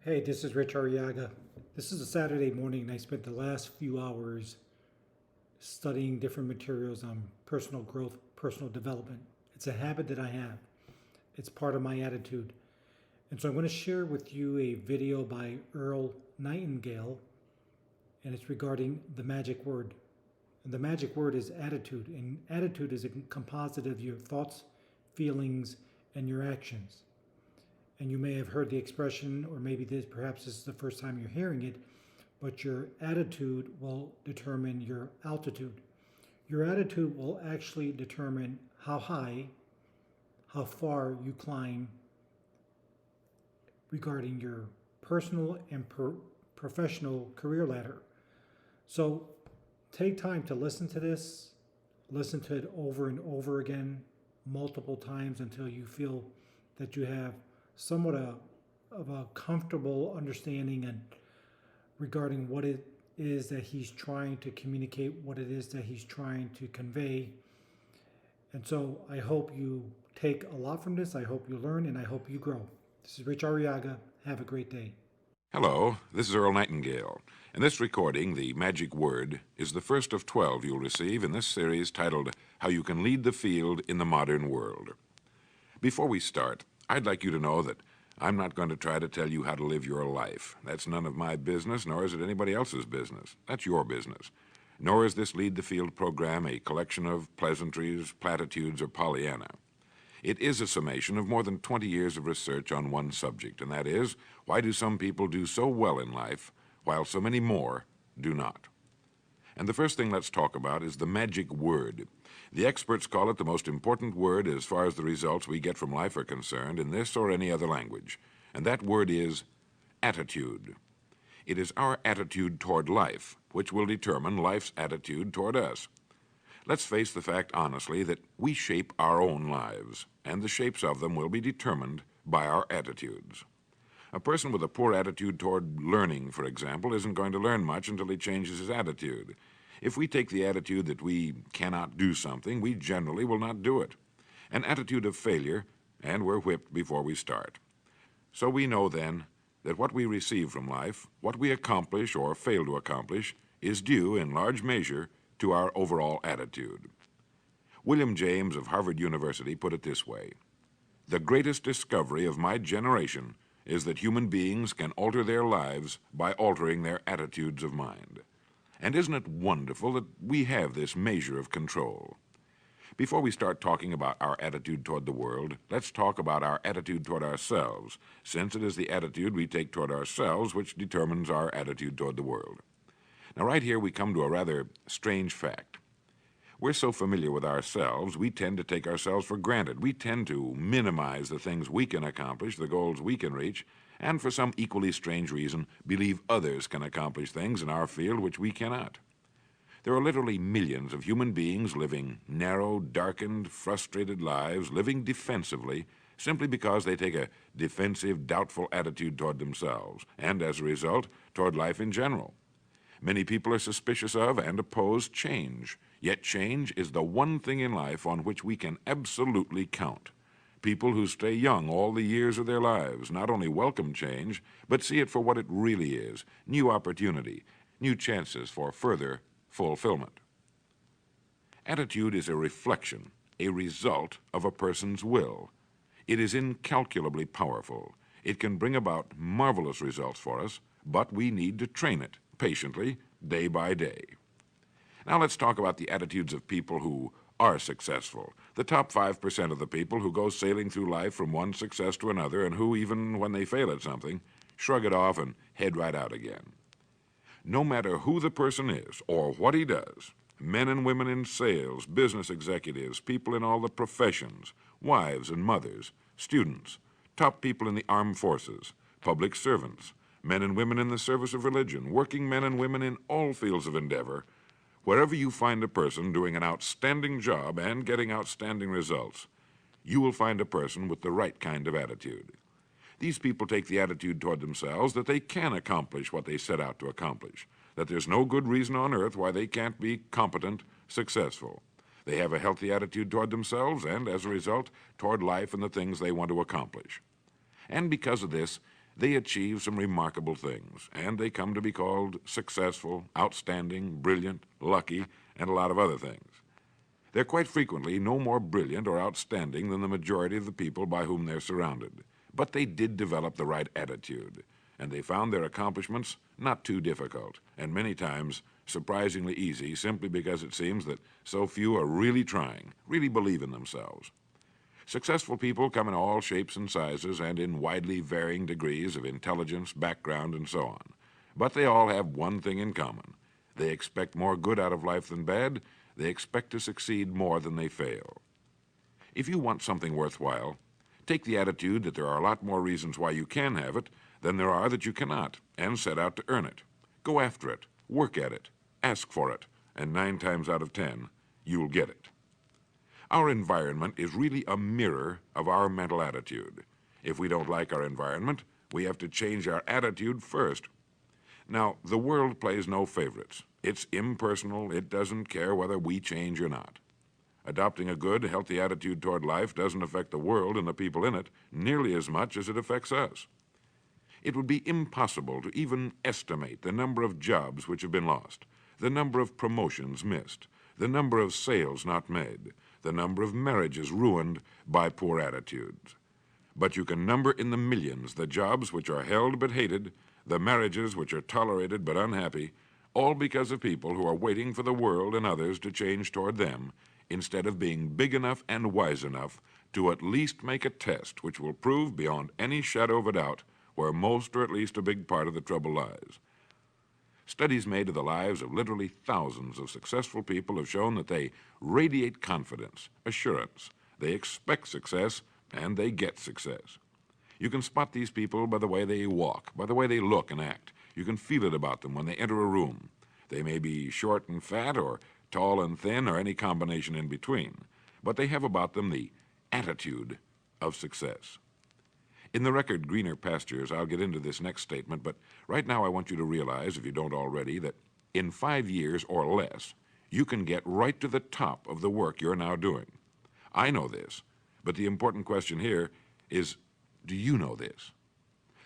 Hey, this is Rich Arriaga. This is a Saturday morning, and I spent the last few hours studying different materials on personal growth, personal development. It's a habit that I have, it's part of my attitude. And so I'm going to share with you a video by Earl Nightingale, and it's regarding the magic word. And the magic word is attitude, and attitude is a composite of your thoughts, feelings, and your actions. And you may have heard the expression, or maybe perhaps this is the first time you're hearing it, but your attitude will determine your altitude. Your attitude will actually determine how high, how far you climb regarding your personal and professional career ladder. So take time to listen to this, listen to it over and over again, multiple times until you feel that you have somewhat of a comfortable understanding and regarding what it is that he's trying to communicate, what it is that he's trying to convey. And so I hope you take a lot from this. I hope you learn, and I hope you grow. This is Rich Arriaga. Have a great day. Hello, this is Earl Nightingale, and this recording, The Magic Word, is the first of 12 you'll receive in this series titled How You Can Lead the Field in the Modern World. Before we start, I'd like you to know that I'm not going to try to tell you how to live your life. That's none of my business, nor is it anybody else's business. That's your business. Nor is this Lead the Field program a collection of pleasantries, platitudes, or Pollyanna. It is a summation of more than 20 years of research on one subject, and that is, why do some people do so well in life, while so many more do not? And the first thing let's talk about is the magic word. The experts call it the most important word as far as the results we get from life are concerned in this or any other language. And that word is attitude. It is our attitude toward life which will determine life's attitude toward us. Let's face the fact honestly that we shape our own lives, and the shapes of them will be determined by our attitudes. A person with a poor attitude toward learning, for example, isn't going to learn much until he changes his attitude. If we take the attitude that we cannot do something, we generally will not do it. An attitude of failure, and we're whipped before we start. So we know then that what we receive from life, what we accomplish or fail to accomplish, is due in large measure to our overall attitude. William James of Harvard University put it this way: "The greatest discovery of my generation is that human beings can alter their lives by altering their attitudes of mind." And isn't it wonderful that we have this measure of control? Before we start talking about our attitude toward the world, let's talk about our attitude toward ourselves, since it is the attitude we take toward ourselves which determines our attitude toward the world. Now, right here we come to a rather strange fact. We're so familiar with ourselves, we tend to take ourselves for granted. We tend to minimize the things we can accomplish, the goals we can reach, and for some equally strange reason, believe others can accomplish things in our field which we cannot. There are literally millions of human beings living narrow, darkened, frustrated lives, living defensively, simply because they take a defensive, doubtful attitude toward themselves, and as a result, toward life in general. Many people are suspicious of and oppose change. Yet change is the one thing in life on which we can absolutely count. People who stay young all the years of their lives not only welcome change, but see it for what it really is: new opportunity, new chances for further fulfillment. Attitude is a reflection, a result of a person's will. It is incalculably powerful. It can bring about marvelous results for us, but we need to train it patiently, day by day. Now let's talk about the attitudes of people who are successful. The top 5% of the people who go sailing through life from one success to another, and who, even when they fail at something, shrug it off and head right out again. No matter who the person is or what he does, men and women in sales, business executives, people in all the professions, wives and mothers, students, top people in the armed forces, public servants, men and women in the service of religion, working men and women in all fields of endeavor, wherever you find a person doing an outstanding job and getting outstanding results, you will find a person with the right kind of attitude. These people take the attitude toward themselves that they can accomplish what they set out to accomplish, that there's no good reason on earth why they can't be competent, successful. They have a healthy attitude toward themselves and, as a result, toward life and the things they want to accomplish. And because of this, they achieve some remarkable things, and they come to be called successful, outstanding, brilliant, lucky, and a lot of other things. They're quite frequently no more brilliant or outstanding than the majority of the people by whom they're surrounded. But they did develop the right attitude, and they found their accomplishments not too difficult, and many times surprisingly easy, simply because it seems that so few are really trying, really believe in themselves. Successful people come in all shapes and sizes and in widely varying degrees of intelligence, background, and so on. But they all have one thing in common. They expect more good out of life than bad. They expect to succeed more than they fail. If you want something worthwhile, take the attitude that there are a lot more reasons why you can have it than there are that you cannot, and set out to earn it. Go after it, work at it, ask for it, and 9 times out of 10, you'll get it. Our environment is really a mirror of our mental attitude. If we don't like our environment, we have to change our attitude first. Now, the world plays no favorites. It's impersonal. It doesn't care whether we change or not. Adopting a good, healthy attitude toward life doesn't affect the world and the people in it nearly as much as it affects us. It would be impossible to even estimate the number of jobs which have been lost, the number of promotions missed, the number of sales not made, the number of marriages ruined by poor attitudes. But you can number in the millions the jobs which are held but hated, the marriages which are tolerated but unhappy, all because of people who are waiting for the world and others to change toward them, instead of being big enough and wise enough to at least make a test which will prove beyond any shadow of a doubt where most or at least a big part of the trouble lies. Studies made of the lives of literally thousands of successful people have shown that they radiate confidence, assurance, they expect success, and they get success. You can spot these people by the way they walk, by the way they look and act. You can feel it about them when they enter a room. They may be short and fat, or tall and thin, or any combination in between, but they have about them the attitude of success. In the record Greener Pastures, I'll get into this next statement, but right now I want you to realize, if you don't already, that in 5 years or less, you can get right to the top of the work you're now doing. I know this, but the important question here is, do you know this?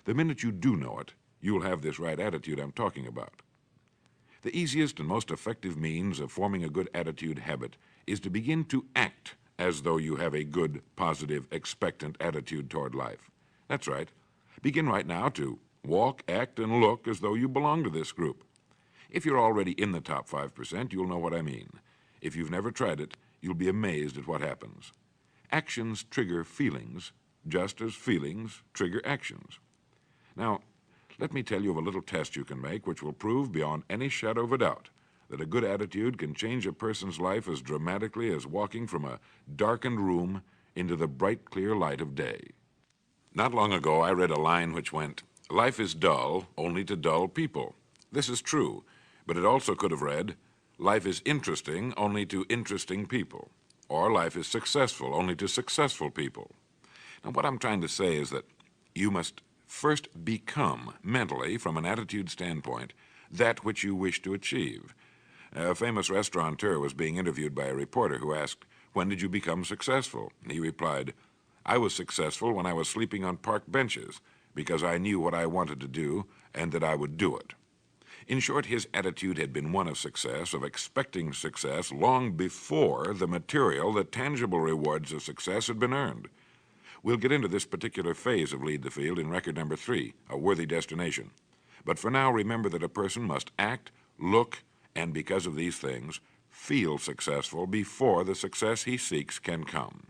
The minute you do know it, you'll have this right attitude I'm talking about. The easiest and most effective means of forming a good attitude habit is to begin to act as though you have a good, positive, expectant attitude toward life. That's right. Begin right now to walk, act, and look as though you belong to this group. If you're already in the top 5%, you'll know what I mean. If you've never tried it, you'll be amazed at what happens. Actions trigger feelings, just as feelings trigger actions. Now, let me tell you of a little test you can make which will prove beyond any shadow of a doubt that a good attitude can change a person's life as dramatically as walking from a darkened room into the bright, clear light of day. Not long ago, I read a line which went, "Life is dull only to dull people." This is true, but it also could have read, "Life is interesting only to interesting people," or "Life is successful only to successful people." Now, what I'm trying to say is that you must first become, mentally, from an attitude standpoint, that which you wish to achieve. A famous restaurateur was being interviewed by a reporter who asked, "When did you become successful?" He replied, "I was successful when I was sleeping on park benches because I knew what I wanted to do and that I would do it." In short, his attitude had been one of success, of expecting success, long before the material, the tangible rewards of success had been earned. We'll get into this particular phase of Lead the Field in record number 3, A Worthy Destination. But for now, remember that a person must act, look, and because of these things, feel successful before the success he seeks can come.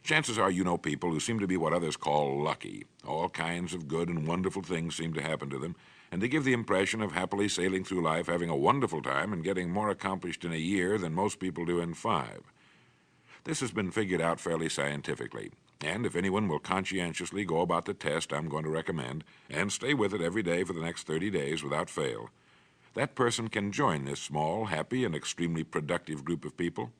Chances are you know people who seem to be what others call lucky. All kinds of good and wonderful things seem to happen to them, and they give the impression of happily sailing through life, having a wonderful time, and getting more accomplished in a year than most people do in 5. This has been figured out fairly scientifically, and if anyone will conscientiously go about the test I'm going to recommend, and stay with it every day for the next 30 days without fail, that person can join this small, happy, and extremely productive group of people.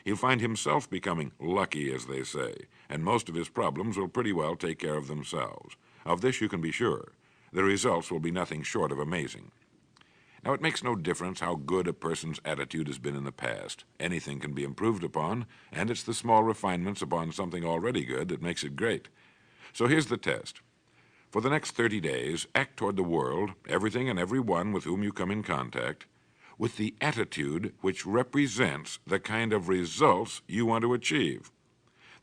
He'll find himself becoming lucky, as they say, and most of his problems will pretty well take care of themselves. Of this you can be sure. The results will be nothing short of amazing. Now, it makes no difference how good a person's attitude has been in the past. Anything can be improved upon, and it's the small refinements upon something already good that makes it great. So here's the test. For the next 30 days, act toward the world, everything and everyone with whom you come in contact, with the attitude which represents the kind of results you want to achieve.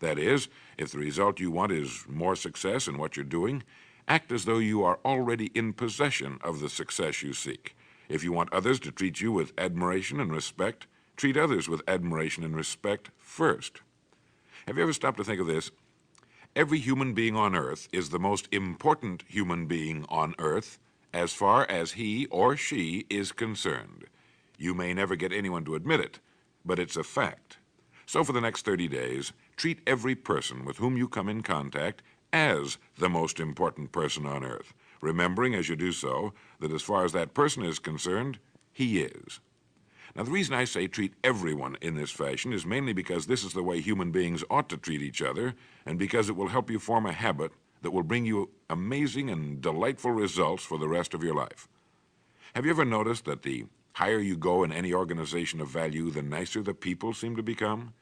That is, if the result you want is more success in what you're doing, act as though you are already in possession of the success you seek. If you want others to treat you with admiration and respect, treat others with admiration and respect first. Have you ever stopped to think of this? Every human being on earth is the most important human being on earth as far as he or she is concerned. You may never get anyone to admit it, but it's a fact. So for the next 30 days, treat every person with whom you come in contact as the most important person on earth, remembering as you do so that as far as that person is concerned, he is. Now, the reason I say treat everyone in this fashion is mainly because this is the way human beings ought to treat each other, and because it will help you form a habit that will bring you amazing and delightful results for the rest of your life. Have you ever noticed that the higher you go in any organization of value, the nicer the people seem to become?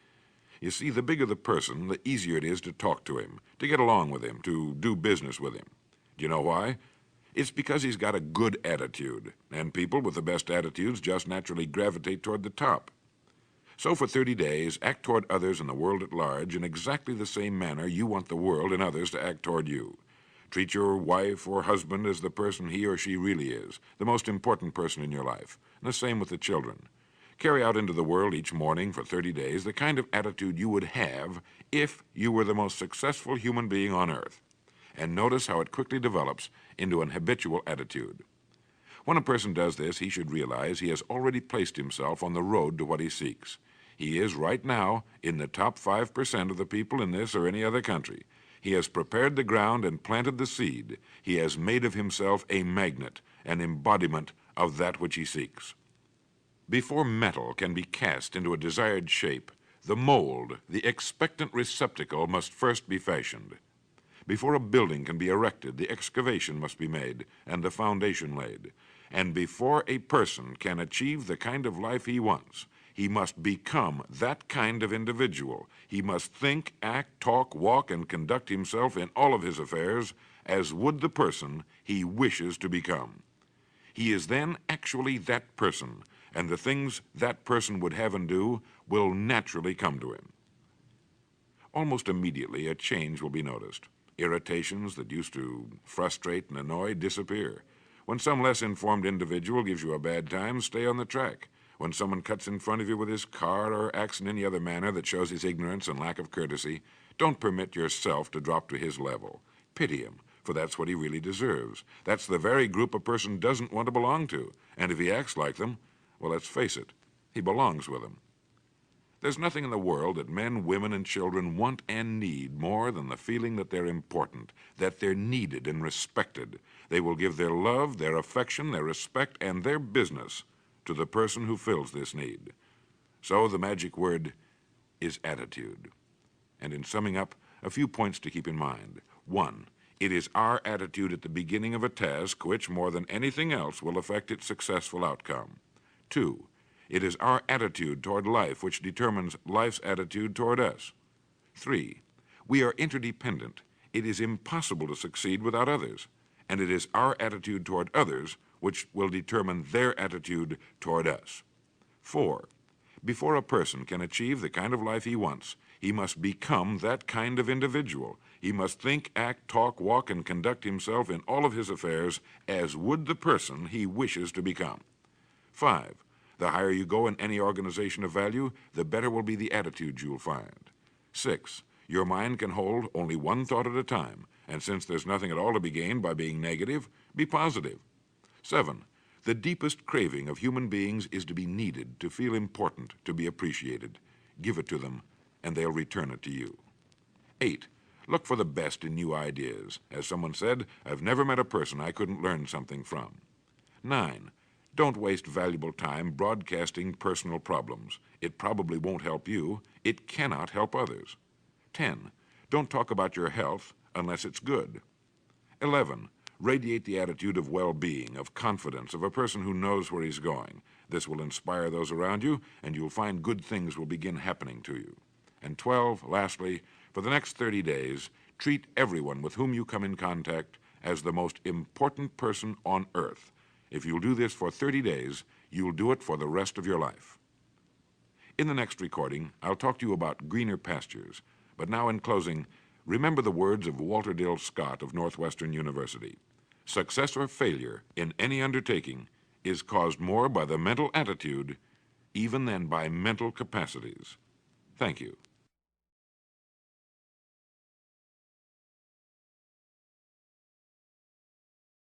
You see, the bigger the person, the easier it is to talk to him, to get along with him, to do business with him. Do you know why? It's because he's got a good attitude, and people with the best attitudes just naturally gravitate toward the top. So for 30 days, act toward others and the world at large in exactly the same manner you want the world and others to act toward you. Treat your wife or husband as the person he or she really is, the most important person in your life, and the same with the children. Carry out into the world each morning for 30 days the kind of attitude you would have if you were the most successful human being on earth. And notice how it quickly develops into an habitual attitude. When a person does this, he should realize he has already placed himself on the road to what he seeks. He is right now in the top 5% of the people in this or any other country. He has prepared the ground and planted the seed. He has made of himself a magnet, an embodiment of that which he seeks. Before metal can be cast into a desired shape, the mold, the expectant receptacle, must first be fashioned. Before a building can be erected, the excavation must be made and the foundation laid. And before a person can achieve the kind of life he wants, he must become that kind of individual. He must think, act, talk, walk, and conduct himself in all of his affairs as would the person he wishes to become. He is then actually that person, and the things that person would have and do will naturally come to him. Almost immediately, a change will be noticed. Irritations that used to frustrate and annoy disappear. When some less informed individual gives you a bad time, stay on the track. When someone cuts in front of you with his car or acts in any other manner that shows his ignorance and lack of courtesy, don't permit yourself to drop to his level. Pity him, for that's what he really deserves. That's the very group a person doesn't want to belong to, and if he acts like them, well, let's face it, he belongs with them. There's nothing in the world that men, women, and children want and need more than the feeling that they're important, that they're needed and respected. They will give their love, their affection, their respect, and their business to the person who fills this need. So the magic word is attitude. And in summing up, a few points to keep in mind. 1, it is our attitude at the beginning of a task which, more than anything else, will affect its successful outcome. 2, it is our attitude toward life which determines life's attitude toward us. 3, we are interdependent. It is impossible to succeed without others, and it is our attitude toward others which will determine their attitude toward us. 4, before a person can achieve the kind of life he wants, he must become that kind of individual. He must think, act, talk, walk, and conduct himself in all of his affairs as would the person he wishes to become. 5, the higher you go in any organization of value, the better will be the attitude you'll find. 6, your mind can hold only one thought at a time, and since there's nothing at all to be gained by being negative, be positive. 7, the deepest craving of human beings is to be needed, to feel important, to be appreciated. Give it to them, and they'll return it to you. 8, look for the best in new ideas. As someone said, I've never met a person I couldn't learn something from. 9, don't waste valuable time broadcasting personal problems. It probably won't help you. It cannot help others. 10, don't talk about your health unless it's good. 11, radiate the attitude of well-being, of confidence, of a person who knows where he's going. This will inspire those around you, and you'll find good things will begin happening to you. And 12, lastly, for the next 30 days, treat everyone with whom you come in contact as the most important person on earth. If you'll do this for 30 days, you'll do it for the rest of your life. In the next recording, I'll talk to you about greener pastures. But now, in closing, remember the words of Walter Dill Scott of Northwestern University. Success or failure in any undertaking is caused more by the mental attitude even than by mental capacities. Thank you.